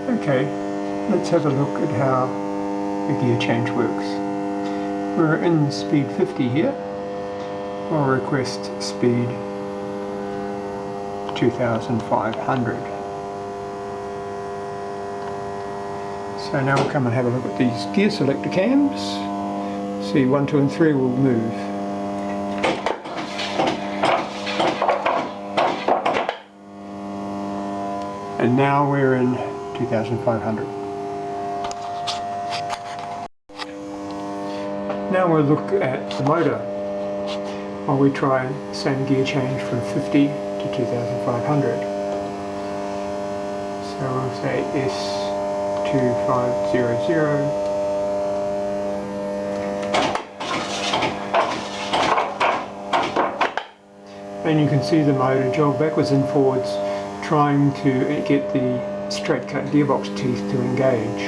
Okay, let's have a look at how the gear change works. We're in speed 50 here. I'll request speed 2500. So now we'll come and have a look at these gear selector cams. See, 1, 2 and 3 will move. And now we're in 2500. Now we'll look at the motor while we try the same gear change from 50 to 2500. So we'll say S2500. And you can see the motor jog backwards and forwards, trying to get the straight cut gearbox teeth to engage.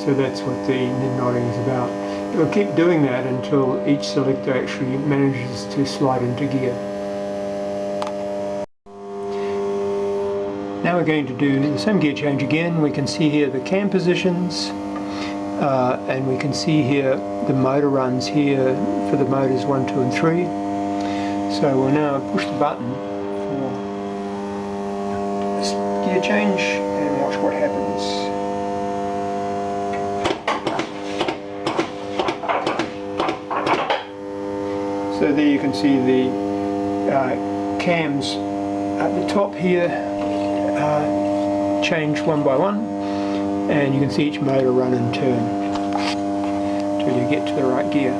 So that's what the nib nodding is about. It'll keep doing that until each selector actually manages to slide into gear. Now we're going to do the same gear change again. We can see here the cam positions, and we can see here the motor runs here for the motors 1, 2 and 3. So we'll now push the button for this gear change and watch what happens. So there you can see the cams at the top here change one by one, and you can see each motor run and turn until you get to the right gear.